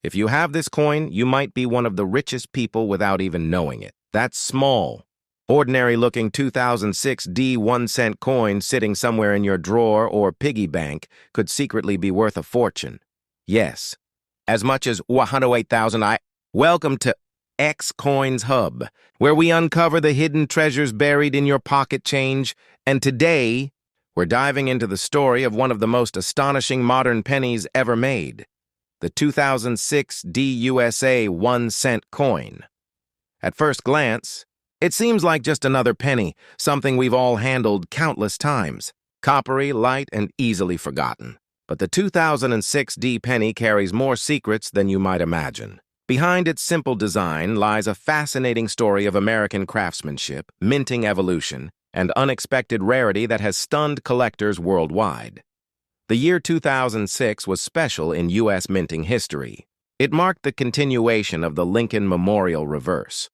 If you have this coin, you might be one of the richest people without even knowing it. That's small. Ordinary-looking 2006 D 1-cent coin sitting somewhere in your drawer or piggy bank could secretly be worth a fortune. Yes, as much as 108,000. Welcome to X Coins Hub, where we uncover the hidden treasures buried in your pocket change, and today, we're diving into the story of one of the most astonishing modern pennies ever made, the 2006 DUSA 1-cent coin. At first glance, it seems like just another penny, something we've all handled countless times, coppery, light, and easily forgotten. But the 2006 D penny carries more secrets than you might imagine. Behind its simple design lies a fascinating story of American craftsmanship, minting evolution, and unexpected rarity that has stunned collectors worldwide. The year 2006 was special in U.S. minting history. It marked the continuation of the Lincoln Memorial Reverse,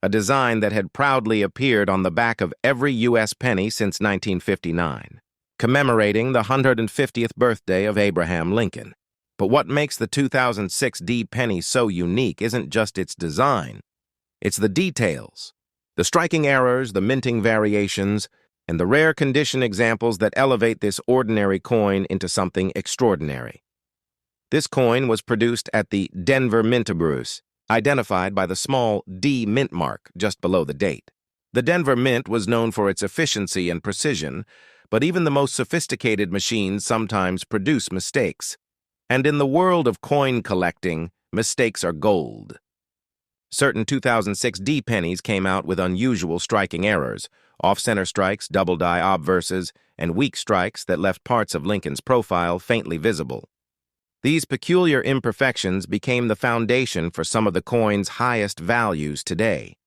a design that had proudly appeared on the back of every U.S. penny since 1959, commemorating the 150th birthday of Abraham Lincoln. But what makes the 2006 D penny so unique isn't just its design. It's the details, the striking errors, the minting variations, and the rare condition examples that elevate this ordinary coin into something extraordinary. This coin was produced at the Denver Mintabrus, identified by the small D mint mark just below the date. The Denver Mint was known for its efficiency and precision, but even the most sophisticated machines sometimes produce mistakes. And in the world of coin collecting, mistakes are gold. Certain 2006 D pennies came out with unusual striking errors, off-center strikes, double-die obverses, and weak strikes that left parts of Lincoln's profile faintly visible. These peculiar imperfections became the foundation for some of the coin's highest values today.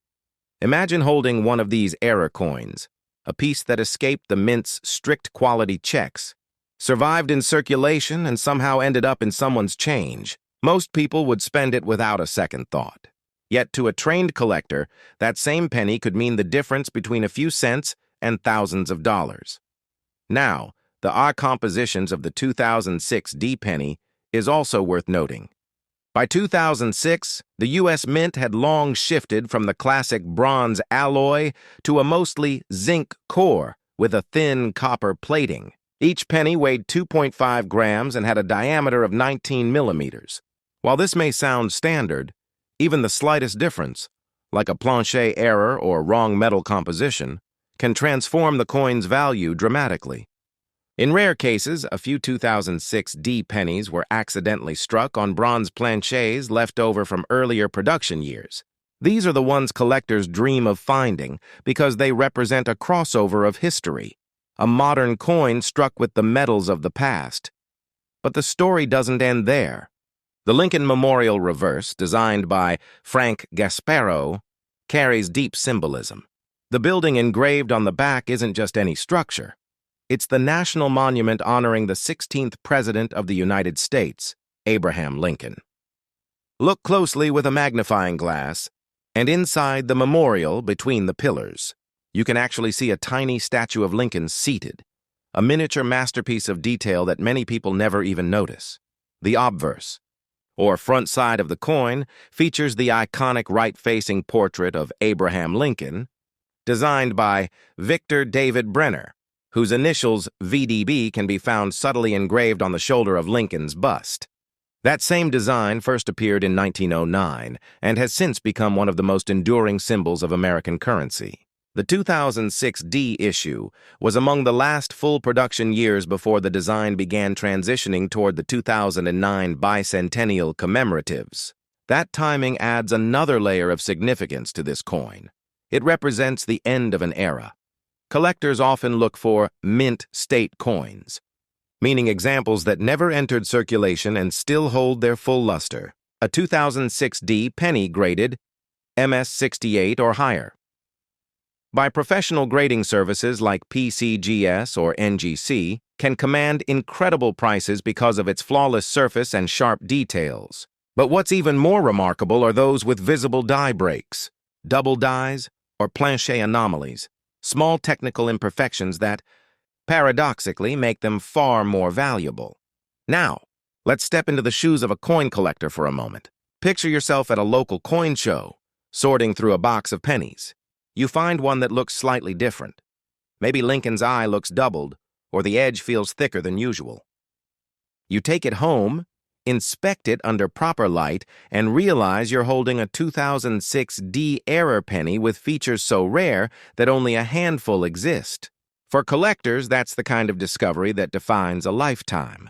Imagine holding one of these error coins, a piece that escaped the mint's strict quality checks, survived in circulation, and somehow ended up in someone's change. Most people would spend it without a second thought. Yet to a trained collector, that same penny could mean the difference between a few cents and thousands of dollars. Now, the odd compositions of the 2006 D penny is also worth noting. By 2006, the U.S. Mint had long shifted from the classic bronze alloy to a mostly zinc core with a thin copper plating. Each penny weighed 2.5 grams and had a diameter of 19 millimeters. While this may sound standard, even the slightest difference, like a planchet error or wrong metal composition, can transform the coin's value dramatically. In rare cases, a few 2006 D pennies were accidentally struck on bronze planchets left over from earlier production years. These are the ones collectors dream of finding because they represent a crossover of history, a modern coin struck with the metals of the past. But the story doesn't end there. The Lincoln Memorial Reverse, designed by Frank Gasparo, carries deep symbolism. The building engraved on the back isn't just any structure. It's the national monument honoring the 16th President of the United States, Abraham Lincoln. Look closely with a magnifying glass, and inside the memorial between the pillars, you can actually see a tiny statue of Lincoln seated, a miniature masterpiece of detail that many people never even notice. The obverse, or front side of the coin, features the iconic right-facing portrait of Abraham Lincoln, designed by Victor David Brenner, whose initials VDB can be found subtly engraved on the shoulder of Lincoln's bust. That same design first appeared in 1909 and has since become one of the most enduring symbols of American currency. The 2006 D issue was among the last full production years before the design began transitioning toward the 2009 bicentennial commemoratives. That timing adds another layer of significance to this coin. It represents the end of an era. Collectors often look for mint state coins, meaning examples that never entered circulation and still hold their full luster. A 2006 D penny graded MS-68 or higher by professional grading services like PCGS or NGC, can command incredible prices because of its flawless surface and sharp details. But what's even more remarkable are those with visible die breaks, double dies, or planchet anomalies, small technical imperfections that, paradoxically, make them far more valuable. Now, Let's step into the shoes of a coin collector for a moment. Picture yourself at a local coin show, sorting through a box of pennies. You find one that looks slightly different. Maybe Lincoln's eye looks doubled, or the edge feels thicker than usual. You take it home, inspect it under proper light, and realize you're holding a 2006 D error penny with features so rare that only a handful exist. For collectors, that's the kind of discovery that defines a lifetime.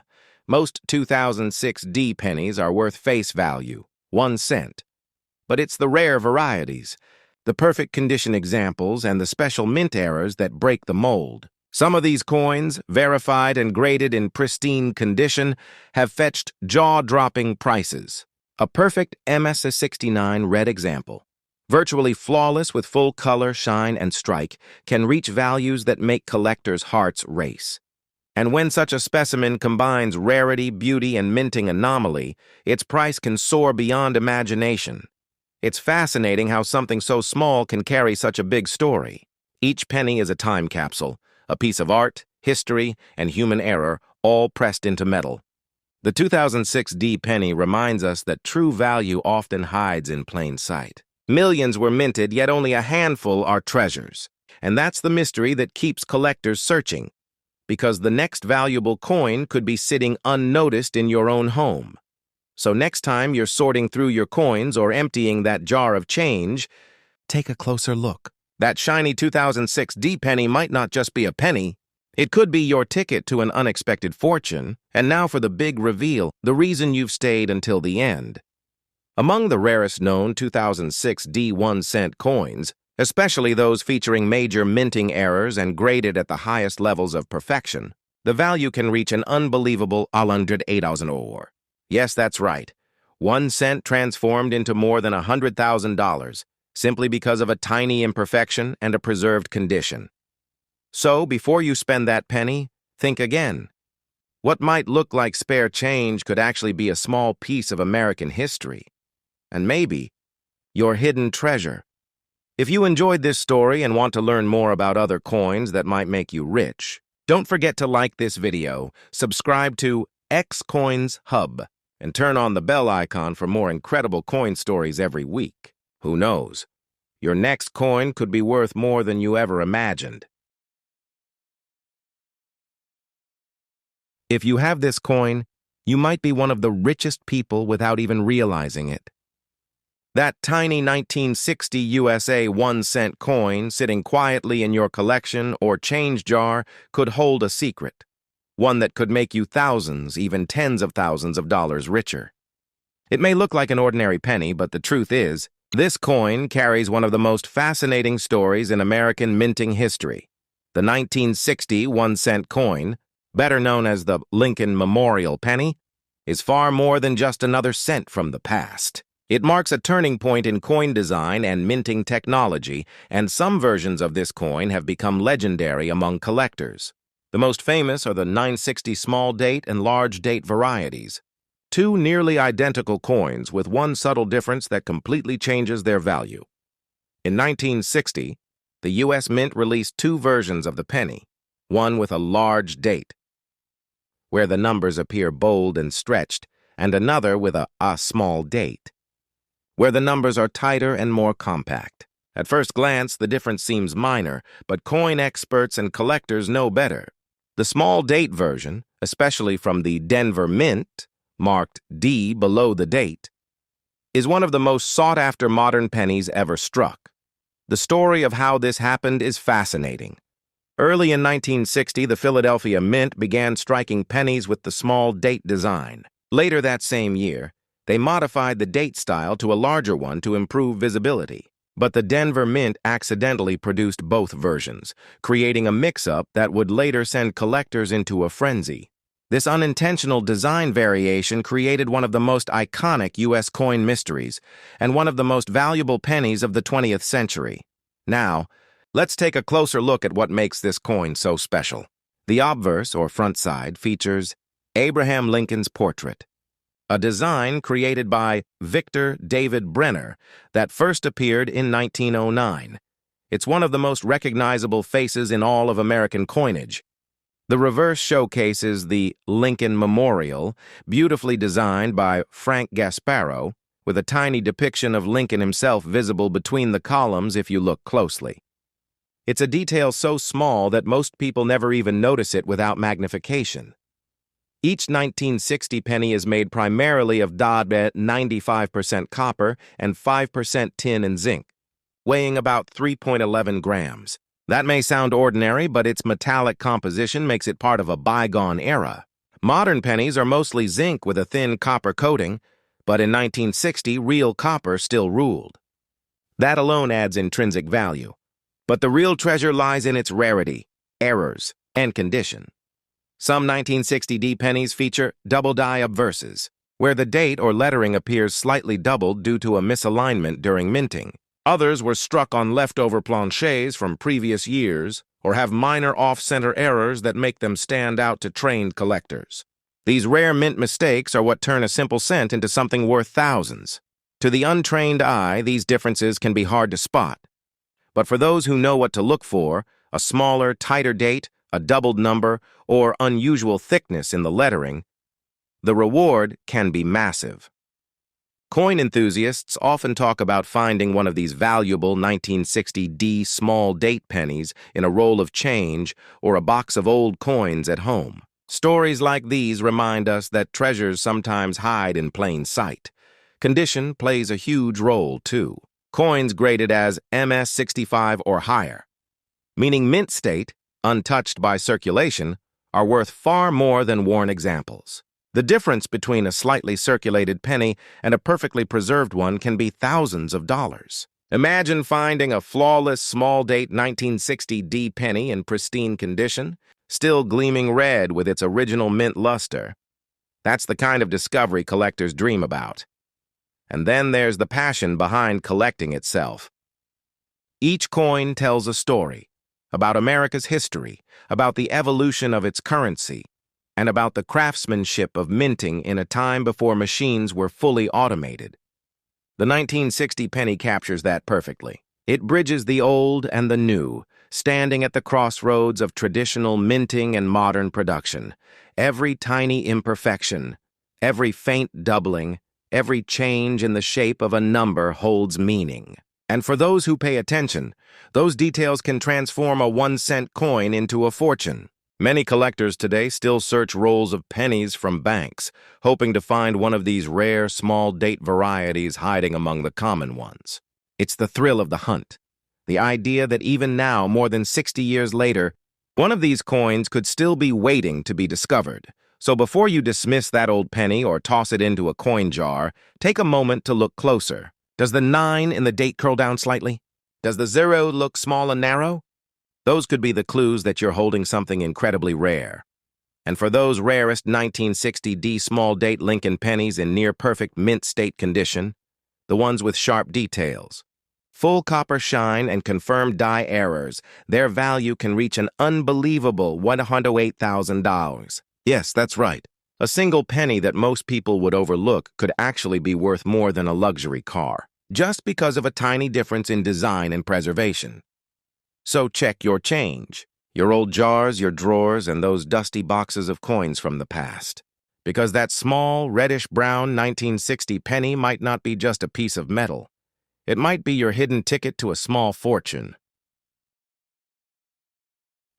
Most 2006 D pennies are worth face value, 1 cent. But it's the rare varieties, the perfect condition examples, and the special mint errors that break the mold. Some of these coins, verified and graded in pristine condition, have fetched jaw-dropping prices. A perfect MS-69 red example, virtually flawless with full color, shine, and strike, can reach values that make collectors' hearts race. And when such a specimen combines rarity, beauty, and minting anomaly, its price can soar beyond imagination. It's fascinating how something so small can carry such a big story. Each penny is a time capsule, a piece of art, history, and human error, all pressed into metal. The 2006 D penny reminds us that true value often hides in plain sight. Millions were minted, yet only a handful are treasures. And that's the mystery that keeps collectors searching, because the next valuable coin could be sitting unnoticed in your own home. So next time you're sorting through your coins or emptying that jar of change, take a closer look. That shiny 2006 D penny might not just be a penny. It could be your ticket to an unexpected fortune. And now for the big reveal, the reason you've stayed until the end. Among the rarest known 2006 D 1 cent coins, especially those featuring major minting errors and graded at the highest levels of perfection, the value can reach an unbelievable 108,000 or. Yes, that's right. 1 cent transformed into more than $100,000, simply because of a tiny imperfection and a preserved condition. So, before you spend that penny, think again. What might look like spare change could actually be a small piece of American history. And maybe your hidden treasure. If you enjoyed this story and want to learn more about other coins that might make you rich, don't forget to like this video, subscribe to X Coins Hub, and turn on the bell icon for more incredible coin stories every week. Who knows? Your next coin could be worth more than you ever imagined. If you have this coin, you might be one of the richest people without even realizing it. That tiny 1960 USA 1 cent coin sitting quietly in your collection or change jar could hold a secret, one that could make you thousands, even tens of thousands of dollars richer. It may look like an ordinary penny, but the truth is, this coin carries one of the most fascinating stories in American minting history. The 1960 1 cent coin, better known as the Lincoln Memorial penny, is far more than just another cent from the past. It marks a turning point in coin design and minting technology, and some versions of this coin have become legendary among collectors. The most famous are the 960 small date and large date varieties, two nearly identical coins with one subtle difference that completely changes their value. In 1960, the U.S. Mint released two versions of the penny, one with a large date, where the numbers appear bold and stretched, and another with a small date, where the numbers are tighter and more compact. At first glance, the difference seems minor, but coin experts and collectors know better. The small date version, especially from the Denver Mint, marked D below the date, is one of the most sought-after modern pennies ever struck. The story of how this happened is fascinating. Early in 1960, the Philadelphia Mint began striking pennies with the small date design. Later that same year, they modified the date style to a larger one to improve visibility. But the Denver Mint accidentally produced both versions, creating a mix-up that would later send collectors into a frenzy. This unintentional design variation created one of the most iconic U.S. coin mysteries and one of the most valuable pennies of the 20th century. Now, let's take a closer look at what makes this coin so special. The obverse, or front side, features Abraham Lincoln's portrait, a design created by Victor David Brenner that first appeared in 1909. It's one of the most recognizable faces in all of American coinage. The reverse showcases the Lincoln Memorial, beautifully designed by Frank Gasparo, with a tiny depiction of Lincoln himself visible between the columns if you look closely. It's a detail so small that most people never even notice it without magnification. Each 1960 penny is made primarily of Dodge 95% copper and 5% tin and zinc, weighing about 3.11 grams. That may sound ordinary, but its metallic composition makes it part of a bygone era. Modern pennies are mostly zinc with a thin copper coating, but in 1960, real copper still ruled. That alone adds intrinsic value. But the real treasure lies in its rarity, errors, and condition. Some 1960D pennies feature double die obverses, where the date or lettering appears slightly doubled due to a misalignment during minting. Others were struck on leftover planchets from previous years or have minor off-center errors that make them stand out to trained collectors. These rare mint mistakes are what turn a simple cent into something worth thousands. To the untrained eye, these differences can be hard to spot. But for those who know what to look for, a smaller, tighter date, a doubled number, or unusual thickness in the lettering, the reward can be massive. Coin enthusiasts often talk about finding one of these valuable 1960D small date pennies in a roll of change or a box of old coins at home. Stories like these remind us that treasures sometimes hide in plain sight. Condition plays a huge role, too. Coins graded as MS65 or higher, meaning mint state, untouched by circulation, are worth far more than worn examples. The difference between a slightly circulated penny and a perfectly preserved one can be thousands of dollars. Imagine finding a flawless small-date 1960D penny in pristine condition, still gleaming red with its original mint luster. That's the kind of discovery collectors dream about. And then there's the passion behind collecting itself. Each coin tells a story about America's history, about the evolution of its currency, and about the craftsmanship of minting in a time before machines were fully automated. The 1960 penny captures that perfectly. It bridges the old and the new, standing at the crossroads of traditional minting and modern production. Every tiny imperfection, every faint doubling, every change in the shape of a number holds meaning. And for those who pay attention, those details can transform a 1-cent coin into a fortune. Many collectors today still search rolls of pennies from banks, hoping to find one of these rare, small-date varieties hiding among the common ones. It's the thrill of the hunt, the idea that even now, more than 60 years later, one of these coins could still be waiting to be discovered. So before you dismiss that old penny or toss it into a coin jar, take a moment to look closer. Does the 9 in the date curl down slightly? Does the 0 look small and narrow? Those could be the clues that you're holding something incredibly rare. And for those rarest 1960D small-date Lincoln pennies in near-perfect mint state condition, the ones with sharp details, full copper shine, and confirmed die errors, their value can reach an unbelievable $108,000. Yes, that's right. A single penny that most people would overlook could actually be worth more than a luxury car, just because of a tiny difference in design and preservation. So check your change, your old jars, your drawers, and those dusty boxes of coins from the past. Because that small, reddish-brown 1960 penny might not be just a piece of metal. It might be your hidden ticket to a small fortune.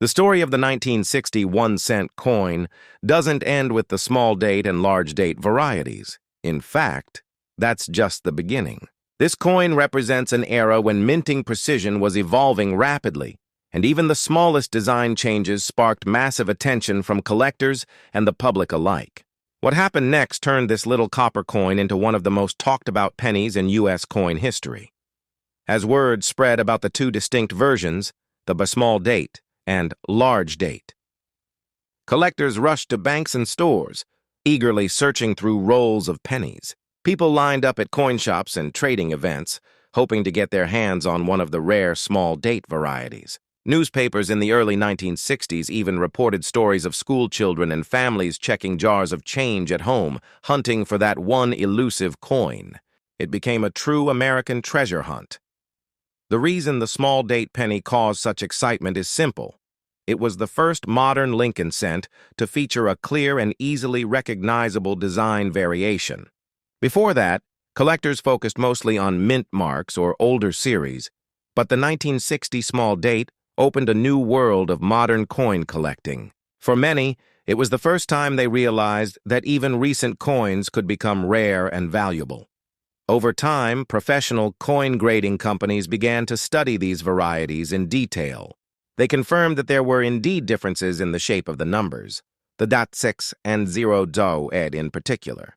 The story of the 1960 1-cent coin doesn't end with the small date and large date varieties. In fact, that's just the beginning. This coin represents an era when minting precision was evolving rapidly, and even the smallest design changes sparked massive attention from collectors and the public alike. What happened next turned this little copper coin into one of the most talked-about pennies in U.S. coin history. As word spread about the two distinct versions, the small date and large date, collectors rushed to banks and stores, eagerly searching through rolls of pennies. People lined up at coin shops and trading events, hoping to get their hands on one of the rare small-date varieties. Newspapers in the early 1960s even reported stories of school children and families checking jars of change at home, hunting for that one elusive coin. It became a true American treasure hunt. The reason the small-date penny caused such excitement is simple. It was the first modern Lincoln cent to feature a clear and easily recognizable design variation. Before that, collectors focused mostly on mint marks or older series, but the 1960 small date opened a new world of modern coin collecting. For many, it was the first time they realized that even recent coins could become rare and valuable. Over time, professional coin grading companies began to study these varieties in detail. They confirmed that there were indeed differences in the shape of the numbers, the .6 and 0 ed in particular.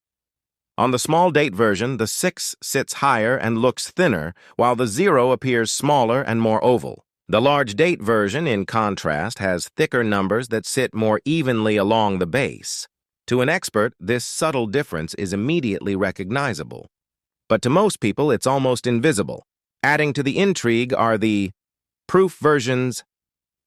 On the small date version, the 6 sits higher and looks thinner, while the 0 appears smaller and more oval. The large date version, in contrast, has thicker numbers that sit more evenly along the base. To an expert, this subtle difference is immediately recognizable. But to most people, it's almost invisible. Adding to the intrigue are the proof versions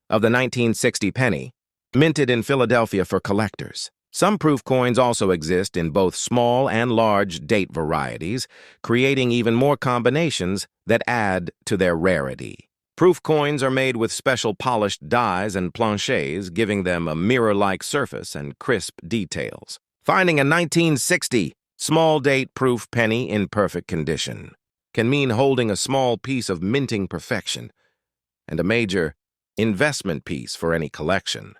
of the 1960 penny, minted in Philadelphia for collectors. Some proof coins also exist in both small and large date varieties, creating even more combinations that add to their rarity. Proof coins are made with special polished dies and planchets, giving them a mirror-like surface and crisp details. Finding a 1960 small date proof penny in perfect condition can mean holding a small piece of minting perfection and a major investment piece for any collection.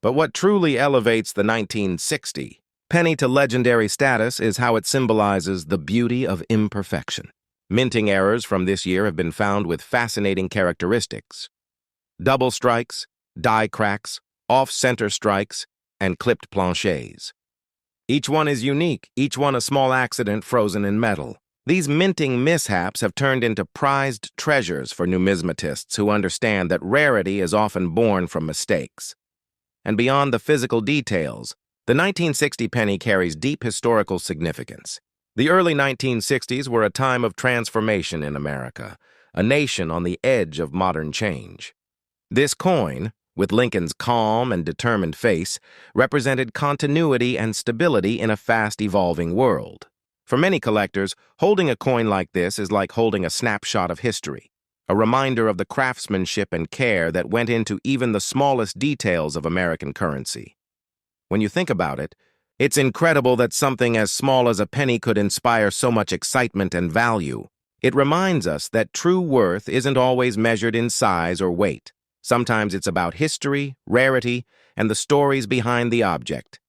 But what truly elevates the 1960 penny to legendary status is how it symbolizes the beauty of imperfection. Minting errors from this year have been found with fascinating characteristics: double strikes, die cracks, off-center strikes, and clipped planchets. Each one is unique, each one a small accident frozen in metal. These minting mishaps have turned into prized treasures for numismatists who understand that rarity is often born from mistakes. And beyond the physical details, the 1960 penny carries deep historical significance. The early 1960s were a time of transformation in America, a nation on the edge of modern change. This coin, with Lincoln's calm and determined face, represented continuity and stability in a fast-evolving world. For many collectors, holding a coin like this is like holding a snapshot of history, a reminder of the craftsmanship and care that went into even the smallest details of American currency. When you think about it, it's incredible that something as small as a penny could inspire so much excitement and value. It reminds us that true worth isn't always measured in size or weight. Sometimes it's about history, rarity, and the stories behind the object.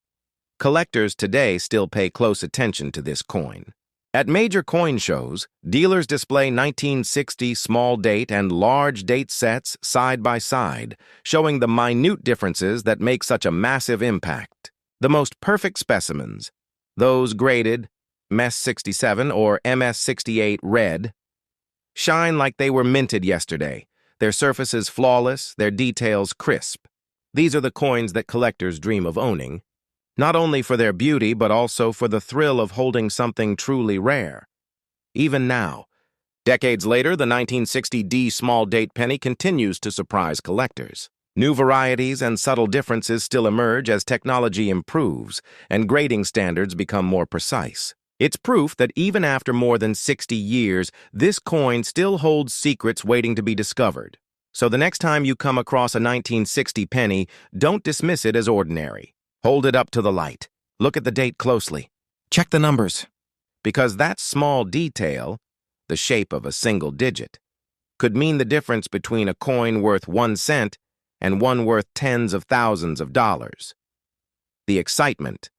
Collectors today still pay close attention to this coin. At major coin shows, dealers display 1960 small date and large date sets side by side, showing the minute differences that make such a massive impact. The most perfect specimens, those graded MS-67 or MS-68 red, shine like they were minted yesterday, their surfaces flawless, their details crisp. These are the coins that collectors dream of owning, not only for their beauty, but also for the thrill of holding something truly rare. Even now, decades later, the 1960 D small date penny continues to surprise collectors. New varieties and subtle differences still emerge as technology improves and grading standards become more precise. It's proof that even after more than 60 years, this coin still holds secrets waiting to be discovered. So the next time you come across a 1960 penny, don't dismiss it as ordinary. Hold it up to the light. Look at the date closely. Check the numbers. Because that small detail, the shape of a single digit, could mean the difference between a coin worth 1 cent and one worth tens of thousands of dollars. The excitement,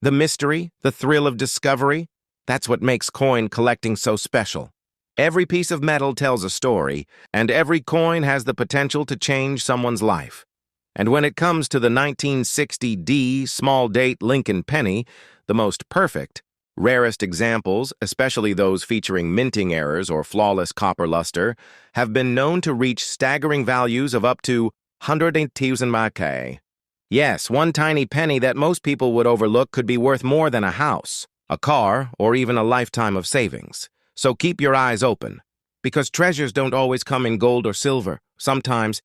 the mystery, the thrill of discovery, that's what makes coin collecting so special. Every piece of metal tells a story, and every coin has the potential to change someone's life. And when it comes to the 1960 D small date Lincoln penny, the most perfect, rarest examples, especially those featuring minting errors or flawless copper luster, have been known to reach staggering values of up to 100,000 mark. Yes, one tiny penny that most people would overlook could be worth more than a house, a car, or even a lifetime of savings. So keep your eyes open, because treasures don't always come in gold or silver. Sometimes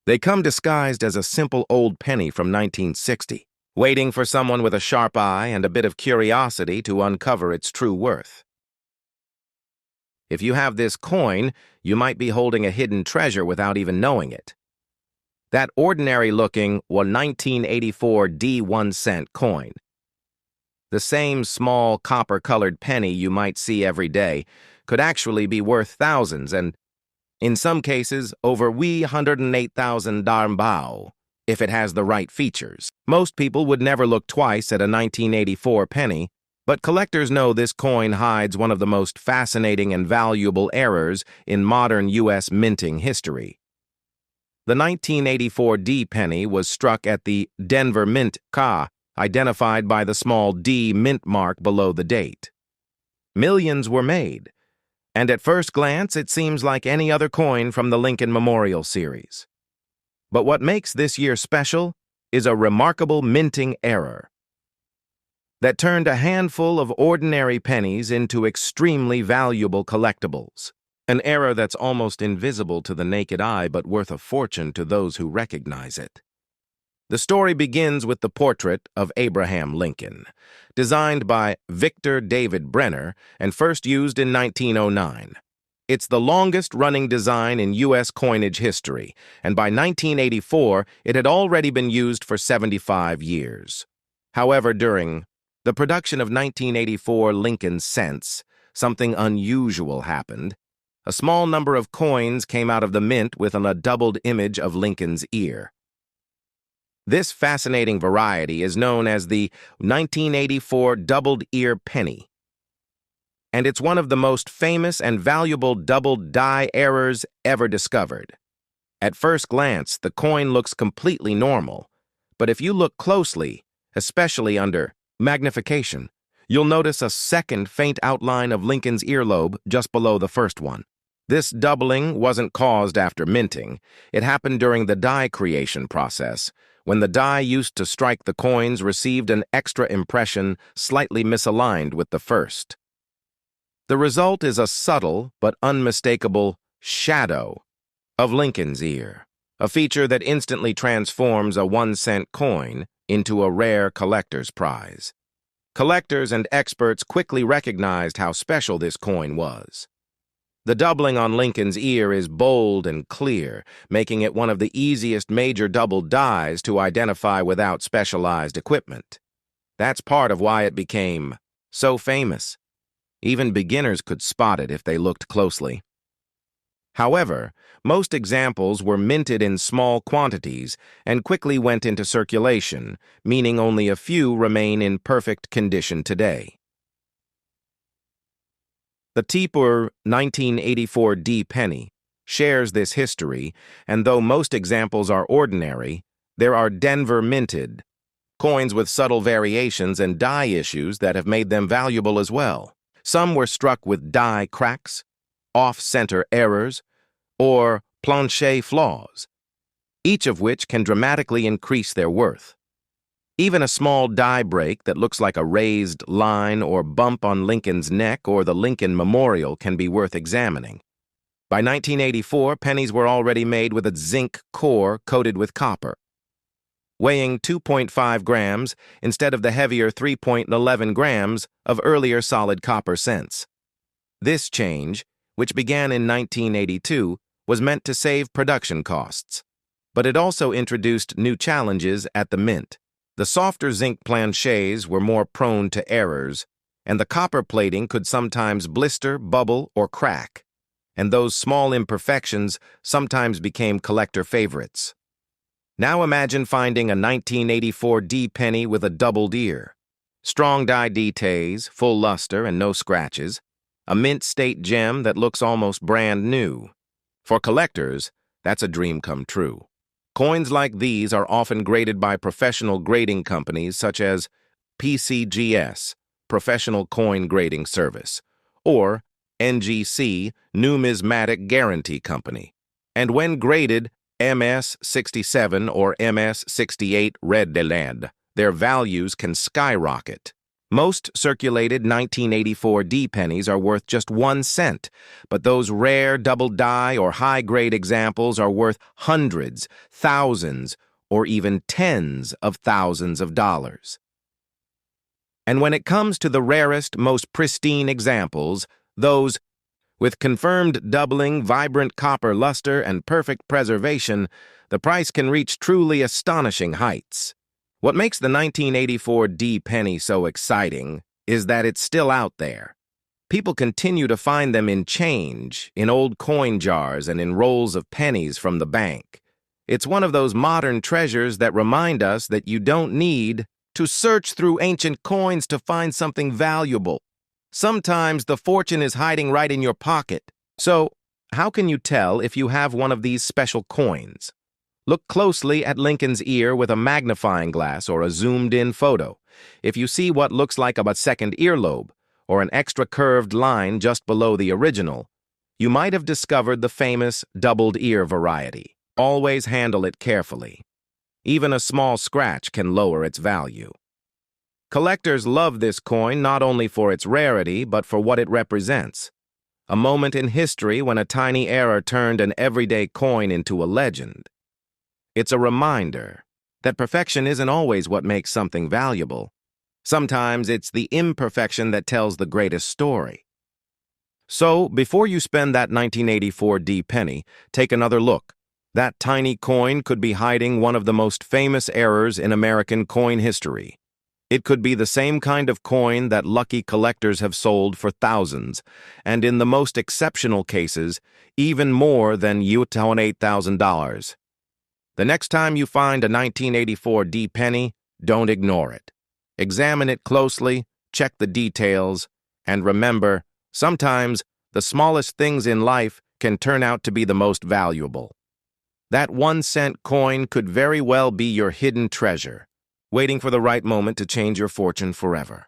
they come disguised as a simple old penny from 1960, waiting for someone with a sharp eye and a bit of curiosity to uncover its true worth. If you have this coin, you might be holding a hidden treasure without even knowing it. That ordinary-looking 1984 D 1-cent coin. The same small copper-colored penny you might see every day could actually be worth thousands and, in some cases, over 108,000 darbao, if it has the right features. Most people would never look twice at a 1984 penny, but collectors know this coin hides one of the most fascinating and valuable errors in modern U.S. minting history. The 1984 D penny was struck at the Denver Mint Ka, identified by the small D mint mark below the date. Millions were made, and at first glance it seems like any other coin from the Lincoln Memorial series. But what makes this year special is a remarkable minting error that turned a handful of ordinary pennies into extremely valuable collectibles. An error that's almost invisible to the naked eye but worth a fortune to those who recognize it. The story begins with the portrait of Abraham Lincoln, designed by Victor David Brenner and first used in 1909. It's the longest-running design in U.S. coinage history, and by 1984 it had already been used for 75 years. However, during the production of 1984 Lincoln cents, something unusual happened. A small number of coins came out of the mint with a doubled image of Lincoln's ear. This fascinating variety is known as the 1984 doubled ear penny, and it's one of the most famous and valuable doubled die errors ever discovered. At first glance, the coin looks completely normal, but if you look closely, especially under magnification, you'll notice a second faint outline of Lincoln's earlobe just below the first one. This doubling wasn't caused after minting. It happened during the die creation process, when the die used to strike the coins received an extra impression slightly misaligned with the first. The result is a subtle but unmistakable shadow of Lincoln's ear, a feature that instantly transforms a 1-cent coin into a rare collector's prize. Collectors and experts quickly recognized how special this coin was. The doubling on Lincoln's ear is bold and clear, making it one of the easiest major double dies to identify without specialized equipment. That's part of why it became so famous. Even beginners could spot it if they looked closely. However, most examples were minted in small quantities and quickly went into circulation, meaning only a few remain in perfect condition today. The Tipur 1984 D penny shares this history, and though most examples are ordinary, there are Denver minted coins with subtle variations and die issues that have made them valuable as well. Some were struck with die cracks, off-center errors, or planche flaws, each of which can dramatically increase their worth. Even a small die break that looks like a raised line or bump on Lincoln's neck or the Lincoln Memorial can be worth examining. By 1984, pennies were already made with a zinc core coated with copper, weighing 2.5 grams instead of the heavier 3.11 grams of earlier solid copper cents. This change, which began in 1982, was meant to save production costs, but it also introduced new challenges at the mint. The softer zinc planches were more prone to errors, and the copper plating could sometimes blister, bubble, or crack, and those small imperfections sometimes became collector favorites. Now imagine finding a 1984 D penny with a doubled ear, strong die details, full luster, and no scratches, a mint-state gem that looks almost brand new. For collectors, that's a dream come true. Coins like these are often graded by professional grading companies such as PCGS, Professional Coin Grading Service, or NGC, Numismatic Guarantee Company. And when graded MS-67 or MS-68 Red de Lead, their values can skyrocket. Most circulated 1984 D pennies are worth just 1 cent, but those rare double die or high-grade examples are worth hundreds, thousands, or even tens of thousands of dollars. And when it comes to the rarest, most pristine examples, those With confirmed doubling, vibrant copper luster, and perfect preservation, the price can reach truly astonishing heights. What makes the 1984 D penny so exciting is that it's still out there. People continue to find them in change, in old coin jars, and in rolls of pennies from the bank. It's one of those modern treasures that remind us that you don't need to search through ancient coins to find something valuable. Sometimes the fortune is hiding right in your pocket. So, how can you tell if you have one of these special coins? Look closely at Lincoln's ear with a magnifying glass or a zoomed-in photo. If you see what looks like a second earlobe, or an extra curved line just below the original, you might have discovered the famous doubled ear variety. Always handle it carefully. Even a small scratch can lower its value. Collectors love this coin not only for its rarity, but for what it represents. A moment in history when a tiny error turned an everyday coin into a legend. It's a reminder that perfection isn't always what makes something valuable. Sometimes it's the imperfection that tells the greatest story. So, before you spend that 1984 D penny, take another look. That tiny coin could be hiding one of the most famous errors in American coin history. It could be the same kind of coin that lucky collectors have sold for thousands, and in the most exceptional cases, even more than $8,000. The next time you find a 1984 D penny, don't ignore it. Examine it closely, check the details, and remember, sometimes the smallest things in life can turn out to be the most valuable. That 1-cent coin could very well be your hidden treasure, waiting for the right moment to change your fortune forever.